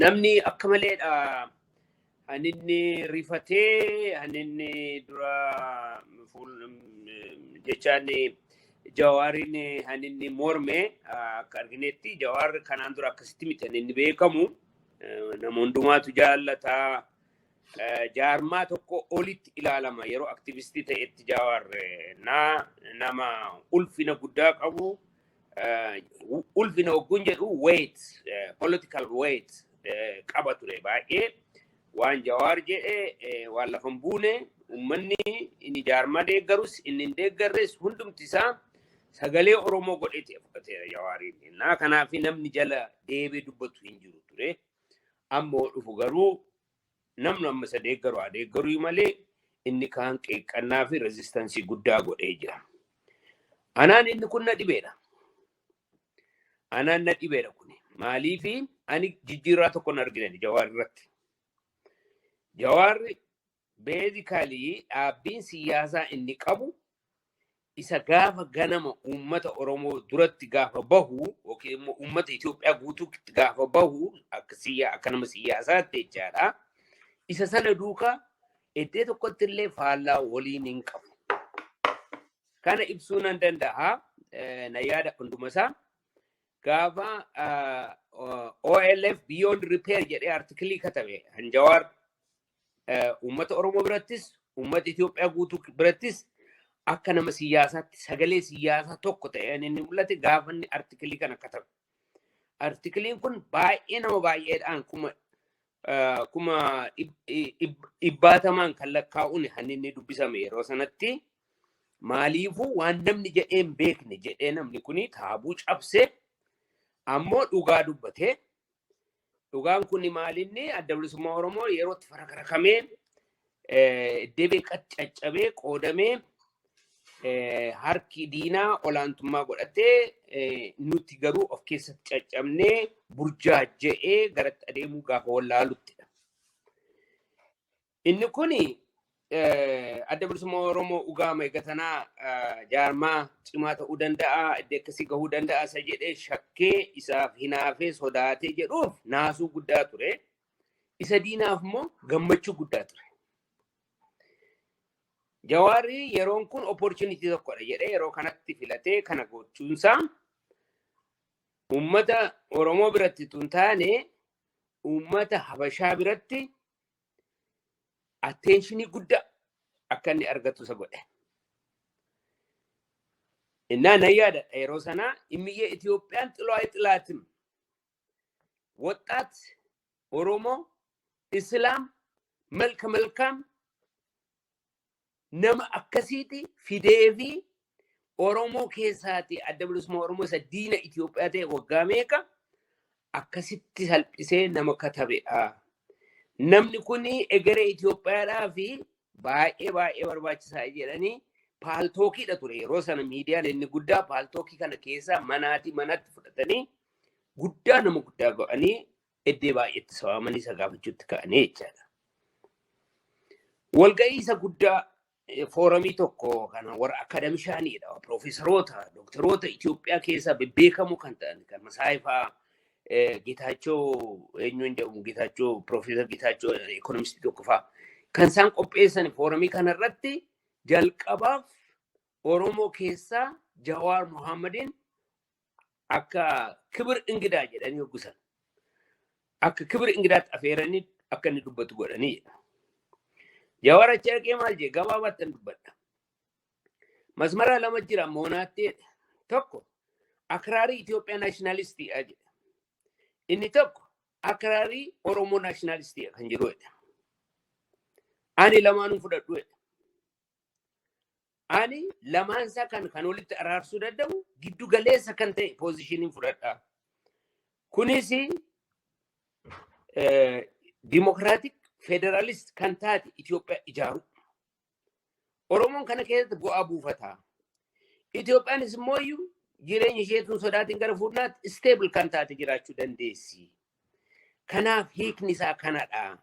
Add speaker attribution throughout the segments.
Speaker 1: namni akka maleedha haninni rifatee haninni dura jechaan Jawaariin haninni morme akka arginetti Jawaar kanaan dura akkasitti miti haninni beekamu nama hundumaatu jaallataa jaarmaa tokko olitti ilaalama yeroo aktivistii ta'etti Jawaar nama ulfina guddaa qabu ulfina oggun jedhu weight political weight qaba ture baay'ee waan Jawaar jedhe waan lafan buune ummanni inni jaarmaa deeggarus inni hin deeggarres hundumti isaa sagalee Oromoo godhete fudhateera Jawaariin na kanaaf namni jala deebee dubbatu hin jiru ture ammoo dhufu garuu namni amma isa deeggaru malee inni kaan qeeqqannaa fi rezistansii guddaa godhee jira. Anaan inni kun na dhibeedha. Anaan na dhibeedha kun maaliifi ani jijjiirraa tokko na argine Jawaar irratti. Jawaar basically dhaabbiin siyaasaa inni qabu isa gaafa ganama uummata Oromoo duratti gaafa bahu yookiin immoo uummata Itoophiyaa guutuutti gaafa bahu akka nama siyaasaatti jechaadha. Isa sana duukaa iddoo tokkotti illee faallaa waliin hin qabu. Kana ibsuu nan danda'a na yaada hundumasaa gaafa OLF Beyond Repair jedhee artikelii katabe han Jawaar uummata Oromoo birattis uummata Itoophiyaa guutuu birattis akka nama siyaasaatti sagalee siyaasaa tokko ta'een inni mul'ate gaafa inni artikelii kana katabe. Artikeliin kun baay'ee nama baay'eedhaan kuma ibbaatamaan kan lakkaa'uun hanninni dubbisame yeroo sanatti maaliifuu waan namni jedheen beekne jedhee namni kuni taabuu cabse ammoo dhugaa dubbate. Dhugaan kun maalinni adda bilisummaa Oromoo yerootti farakarakamee deebee qaccabee qoodamee harki diinaa olaantummaa godhatee nuti garuu of keessatti caccabnee burjaaja'ee garatti adeemuu gaafa wallaaluttidha. Inni kuni adda bilisummaa Oromoo ugaama eeggatanaa jaarmaa cimaa ta'uu danda'a iddoo akkasii gahuu danda'a isa jedhee shakkee isaaf hinaafee sodaatee jedhuuf naasuu guddaa ture. Isa diinaaf immoo gammachuu guddaa ture. Jawaari yeroon kun opportunity tokkodha jedhee yeroo kanatti filatee kana gochuunsaa uummata Oromoo biratti tun taane uummata Habashaa biratti attentionii guddaa akka inni argatu isa godhe. Innaa na yaadadha yeroo sanaa immiyyee Itoophiyaan xilaatim ወጣት ኦሮሞ ኢስላም መልካም nama akkasiiti fideefi Oromoo keessaati adda bilisummaa Oromoo isa diina Itoophiyaa ta'e waggaa meeqa akkasitti salphisee nama katabeedha. Namni kuni egeree Itoophiyaadhaa fi baay'ee barbaachisaa jedhanii paaltookiidha ture yeroo sana miidiyaan inni guddaa paaltookii kana keessaa manatti fudhatanii guddaa nama guddaa go'anii eddee baay'eetti sawaamanii isa gaafachuutti ka'anii jechaadha. Walga'ii isa guddaa foorumii tokko kana warra akademishaaniidha piroofeesaroota doktoroota Itoophiyaa keessaa bebbeekamoo kan ta'an kan Masaayifaa Getaachoo eenyuun jedhamu Getaachoo piroofeesar Getaachoo ekonomistii tokko fa'aa kan isaan qopheessan foorumii kanarratti jalqabaaf Oromoo keessaa Jawaar Mohammadiin akka kibir ingidaa jedhanii hoggusan akka kibir ingidaatti afeeranii akka inni dubbatu godhanii Jawaar achi argee maal jee gabaabatti dubbadha. Masmara lama jira moonaatti tokko akraarii Itoophiyaa naashinaalistii jedha. Inni tokko akraarii Oromoo naashinaalistii kan jiruudha. Ani lamaanuu fudhadhuudha. Ani lamaansaa kan walitti araarsuu danda'u giddu galeessa kan ta'e poozishiniin fudhadhaa. Kunis dimokiraatik federalist kan taate Itoophiyaa ijaaru. Oromoon kana keessatti bu'aa buufataa. Itoophiyaanis immoo jireenya isheetuun sodaatiin gara fuulduraatti stable kan taate jiraachuu dandeessi. Kanaaf hiikni isaa kanadha.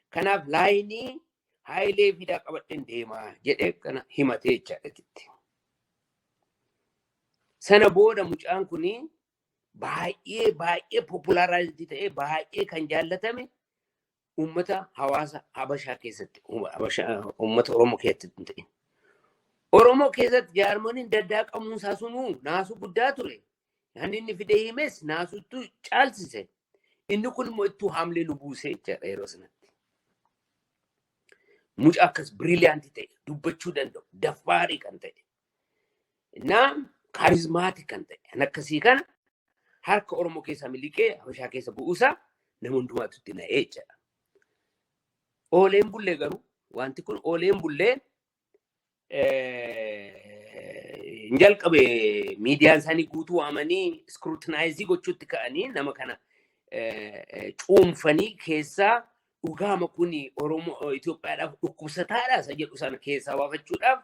Speaker 1: Kanaaf laayinii haayilee fidaa qabadheen deemaa jedhee kana himatee jechaadha. Sana booda mucaan kuni baay'ee populaaritii ta'ee baay'ee kan jaallatame ummata hawaasa Habashaa keessatti ummata Oromoo keessatti ta'e. Oromoo keessatti jaarmoniin daddaaqamuun isaa sunuu naasuu guddaa ture. Hani inni fidee himes naasuttuu caalsise. Inni kun immoo ittuu haamlee nu buusee jechaadha yeroo sanatti. Mucaa akkas biriiliyaantii ta'e dubbachuu danda'u daffaarii kan ta'e. Naam kaarizmaatii kan ta'e. Kan akkasii kana harka Oromoo keessa miliqee Habashaa keessa bu'uusaa nama hundumaatu itti na'ee jechaadha. Ooleen bullee garuu wanti kun ooleen bullee hin jalqabe miidiyaan isaanii guutuu waamanii scrutinize gochuutti ka'anii nama kana cuunfanii keessaa dhugaama kun Oromoo Itoophiyaadhaaf dhukkubsataadha isa jedhu sana keessaa baafachuudhaaf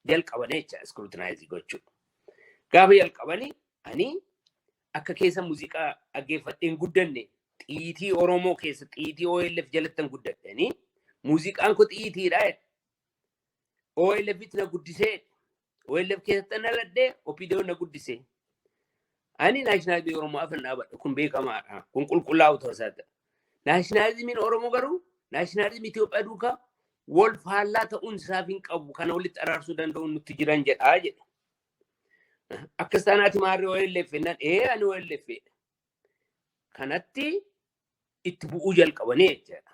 Speaker 1: jalqabanii jecha scrutinize gochuudha. Gaafa jalqabanii ani akka keessa muuziqaa dhaggeeffadheen guddanne xiitii Oromoo keessa xiitii OLF jalattan guddatanii muuziqaan kun xiitiidha. OLF itti na guddisee OLF keessatti na ladhee OPDO na guddisee. Ani naashinaalizimii Oromoo afaan dhaabadha kun beekamaadha kun qulqullaa'u ta'uu isaati. Naashinaalizimiin Oromoo garuu naashinaalizimii Itoophiyaa duukaa wal faallaa ta'uun isaaf hin qabu kana walitti araarsuu danda'u nutti jiran jedhaa jedhe. Akkas taanaati maarree OLF jennaan ani OLF kanatti itti bu'uu jalqabanii jechaadha.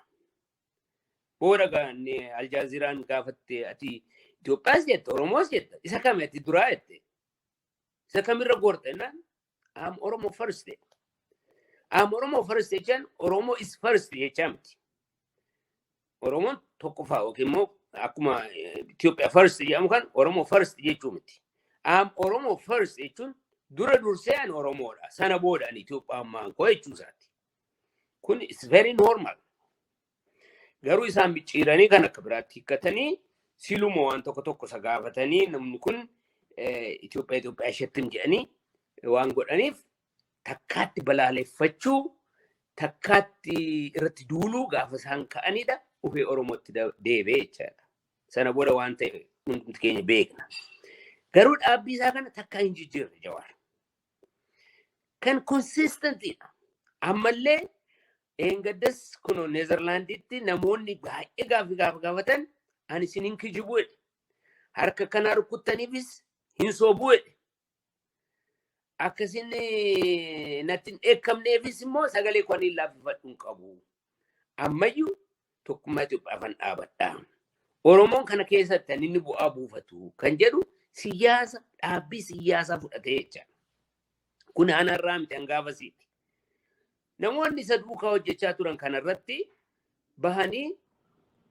Speaker 1: Booda gaanne Aljaaziraan gaafatte ati Itoophiyaas jette Oromoos jette isa kami ati duraa jette isa kamirra goorte jennaan am Oromo first am Oromo first jechaan Oromo is first jechaa miti. Oromoon tokkoffaa yookiin immoo akkuma Itoophiyaa first jedhamu kan Oromo first jechuu miti. Am Oromo first jechuun dura dursee ani Oromoodha sana booda ani Itoophiyaa maan koo jechuu isaati. Kun is very normal. Garuu isaan micciiranii kan akka biraatti hiikkatanii siluma waan tokko isa gaafatanii namni kun Itoophiyaa isheettiin jedhanii waan godhaniif takkaatti balaaleffachuu takkaatti irratti duuluu gaafa isaan ka'anidha ufee Oromootti deebi'ee jechaadha. Sana booda waan ta'e hundi keenya beekna. Garuu dhaabbii isaa kana takkaa hin jijjiirre Jawaar. Kan consistentidha. Ammallee engaddas kuno Neezerlaanditti namoonni baay'ee gaafatan ani isiniin kijibu jedhe. Harka kana rukuttaniifis hin soobu jedhe. Akkasin natti hin eekkamneefis immoo sagalee koo ani laaffifadhu hin qabu. Ammayyuu tokkummaa Itoophiyaa afaan dhaabadha. Oromoon kana keessatti inni bu'aa buufatu kan jedhu siyaasa dhaabbii siyaasaa fudhatee jecha. Kun aanarraa miti hangaafasiiti. Namoonni isa duukaa hojjechaa turan kanarratti bahanii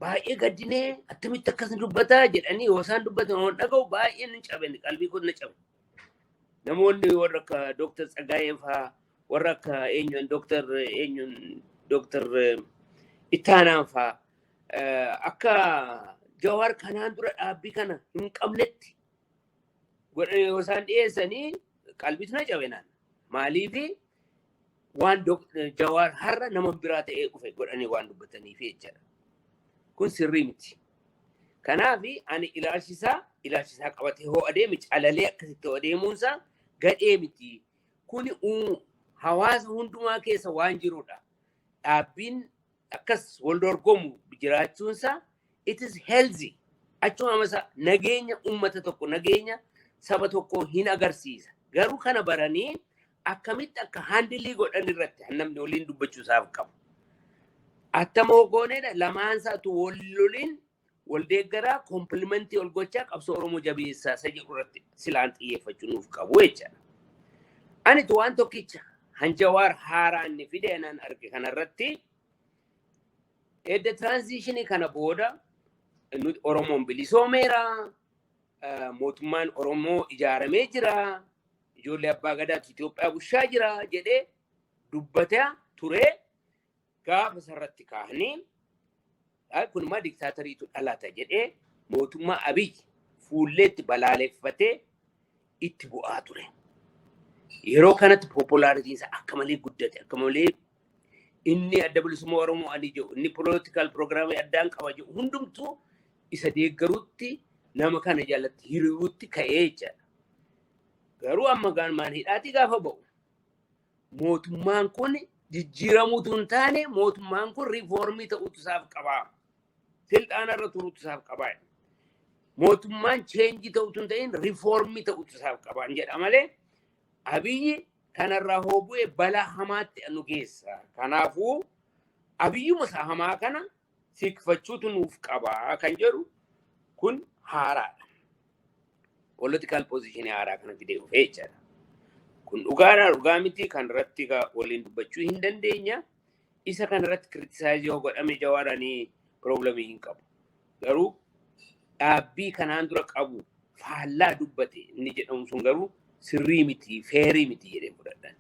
Speaker 1: baay'ee gaddinee attamitti akkas dubbataa jedhanii yoo isaan dubbatan waan dhaga'u baay'ee ni cabe qalbii kun ni cabe. Namoonni warra akka Dr. Tsaggaayee fa'aa warra akka Dr. Ittaanaan fa'aa akka Jawaar kanaan dura dhaabbii kana hin qabnetti godhanii yoo isaan dhiyeessanii qalbiitu na cabe naan maaliifi waan Jawaar har'a nama biraa ta'ee dhufe godhanii waan dubbataniif jechaadha. Kun sirrii miti. Kanaafi ani ilaalchisaa qabatee hoo adeeme calalee akkasitti hoo adeemuunsaa gadhee miti. Kuni hawaasa hundumaa keessa waan jirudha. Dhaabbiin akkas wal dorgomu jiraachuunsaa it is healthy. Achuma masa nageenya uummata tokko nageenya saba tokko hin agarsiisa. Garuu kana baranii akkamitti akka handilii godhan irratti namni waliin dubbachuusaaf qabu. Attama gooneedha lamaan isaatu waliin wal deeggaraa komplimentii ol gochaa qabsoo Oromoo jabeessaa isa jedhu irratti silaan xiyyeeffachuu nuuf qabu jechaadha. Ani waan tokkicha Jawaar haaraa inni fide naan arge kanarratti edda transitionii kana booda Oromoon bilisoomeera mootummaan Oromoo ijaaramee jira. Ijoollee abbaa gadaatu Itoophiyaa bushaa jira jedhee dubbataa ture gaafa sarratti kaahanii kun ma diktaatariitu dhalata jedhee mootummaa Abiy fuulleetti balaaleffatee itti bu'aa ture. Yeroo kanatti populaaritiin isaa akka malee guddate akka malee inni adda bilisummaa Oromoo ani jedhu inni political programii addaan qaba jedhu hundumtuu isa deeggaruutti nama kana jalatti hiriiruutti ka'ee jechaadha. Garuu amma maan hidhaati gaafa ba'u mootummaan kun jijjiiramuutu hin taane mootummaan kun riifoormii ta'utu isaaf qabaa. Silxaanarra turuutu isaaf qabaa. Mootummaan cheenji ta'utu hin ta'in riifoormii ta'utu isaaf qabaa jedha malee Abiyyi kanarraa hoobu'ee balaa hamaatti nu geessa. Kanaafuu Abiyyuma isaa hamaa kana siqfachuutu nuuf qabaa kan jedhu kun haaraadha. Political position haaraa kana fidee dhufee jechaadha. Kun dhugaa miti kan irratti waliin dubbachuu hin dandeenya. Isa kan irratti kritisiizii yoo godhame Jawaaranii piroobilamii hin qabu. Garuu dhaabbii kanaan dura qabu faallaa dubbate inni jedhamu sun garuu sirrii miti feerii miti jedhee fudhadhan.